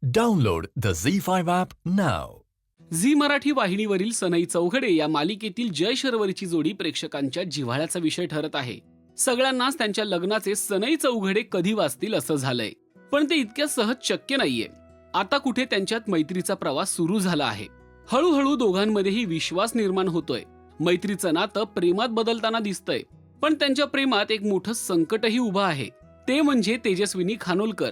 Download the Z5 app now. Zee Marathi वाहिनीवरील सनई चौघडे या मालिकेतील जय शर्वरीची जोडी प्रेक्षकांच्या जिव्हाळ्याचा विषय ठरत आहे. सगळ्यांनाच त्यांच्या लग्नाचे सनई चौघडे कधी वाजतील असं झालंय, पण ते इतक्या सहज शक्य नाहीये. आता कुठे त्यांच्यात मैत्रीचा प्रवास सुरू झाला आहे. हळूहळू दोघांमध्येही विश्वास निर्माण होतोय. मैत्रीचं नातं प्रेमात बदलताना दिसतंय, पण त्यांच्या प्रेमात एक मोठं संकटही उभं आहे. ते म्हणजे तेजस्विनी खानोलकर.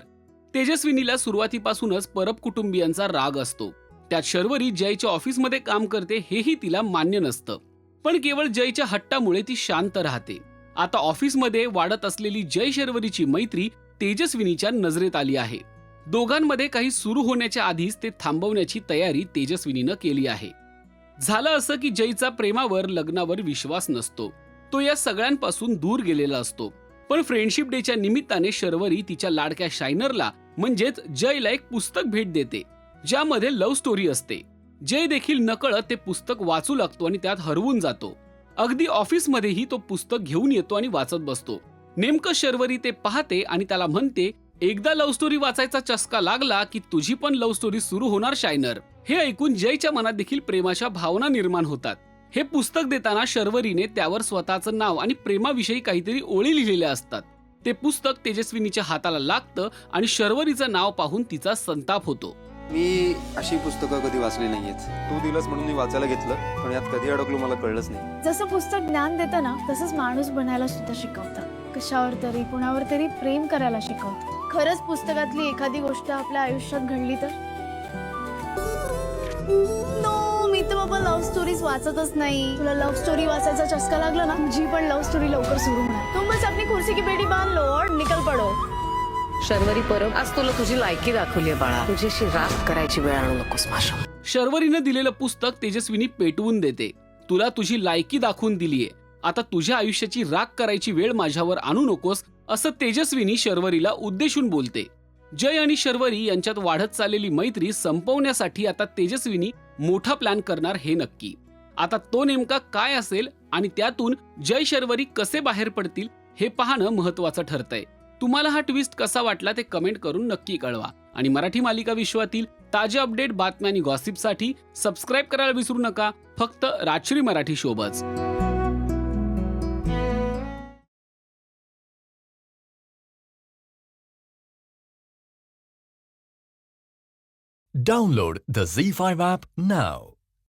तेजस्विनीला सुरुवातीपासूनच परब कुटुंबियांचा राग असतो. त्यात शर्वरी जयच्या ऑफिसमध्ये काम करते हेही तिला मान्य नसतं, पण केवळ जयच्या हट्टामुळे ती शांत राहते. आता ऑफिसमध्ये वाढत असलेली जय शर्वरीची मैत्री तेजस्विनीच्या नजरेत आली आहे. दोघांमध्ये काही सुरू होण्याच्या आधीच ते थांबवण्याची तयारी तेजस्विनीनं केली आहे. झालं असं की जयचा प्रेमावर लग्नावर विश्वास नसतो. तो या सगळ्यांपासून दूर गेलेला असतो. पण फ्रेंडशिप डेच्या निमित्ताने शर्वरी तिच्या लाडक्या शायनरला म्हणजेच जयला एक पुस्तक भेट देते, ज्यामध्ये लव्ह स्टोरी असते. जय देखील नकळत ते पुस्तक वाचू लागतो आणि त्यात हरवून जातो. अगदी ऑफिसमध्येही तो पुस्तक घेऊन येतो आणि वाचत बसतो. नेमकं शर्वरी ते पाहते आणि त्याला म्हणते, एकदा लव्ह स्टोरी वाचायचा चस्का लागला की तुझी पण लव्ह स्टोरी सुरू होणार शायनर. हे ऐकून जयच्या मनात देखील प्रेमाच्या भावना निर्माण होतात. हे पुस्तक देताना शर्वरीने त्यावर स्वतःचं नाव आणि प्रेमाविषयी काहीतरी ओळी लिहिलेल्या असतात. ते पुस्तक तेजस्विनीच्या हाताला लागतं आणि शर्वरीचं नाव पाहून तिचा संताप होतो. मी अशी पुस्तकं कधी वाचली नाहीयेत. तू दिलंस म्हणून मी वाचायला घेतलं, पण यात कधी अडकलो मला कळलंच नाही. जसं पुस्तक ज्ञान देतं ना, तसंच माणूस बनायला सुद्धा शिकवतं. कशावर तरी कुणावर तरी प्रेम करायला शिकवतं. खरंच पुस्तकातली एखादी गोष्ट आपल्या आयुष्यात घडली तर? नो, मी तर बाबा लव्ह स्टोरीज वाचतच नाही. तुला लव्ह स्टोरी वाचायचा चस्का लागला ना, तुझी पण लव्ह स्टोरी लवकर सुरू होणार. तुम बस अपनी कुर्सी की बेटी बांध लो और निकल पडो. शर्वरी परब, आज तुला तुझी लायकी दाखवली बाळा. तुझ्याशी राग करायची वेळ आणू नकोस माझ्या. शर्वरीनं दिलेलं पुस्तक तेजस्विनी पेटवून देते. तुला तुझी लायकी दाखवून दिलीये, आता तुझ्या आयुष्याची राग करायची वेळ माझ्यावर आणू नकोस, असं तेजस्विनी शर्वरीला उद्देशून बोलते. जय आणि शर्वरी यांच्यात वाढत चाललेली मैत्री संपवण्यासाठी आता तेजस्विनी मोठा प्लॅन करणार हे नक्की. आता तो नेमका काय असेल आणि त्यातून जय शर्वरी कसे बाहेर पडतील हे पाहणं महत्वाचं ठरतंय. तुम्हाला हा ट्विस्ट कसा वाटला ते कमेंट करून नक्की कळवा. आणि मराठी मालिका विश्वातील ताजे अपडेट, बातम्या आणि गॉसिपसाठी सबस्क्राईब करायला विसरू नका. फक्त Rajshri Marathi शोबच. Download the Z5 app now.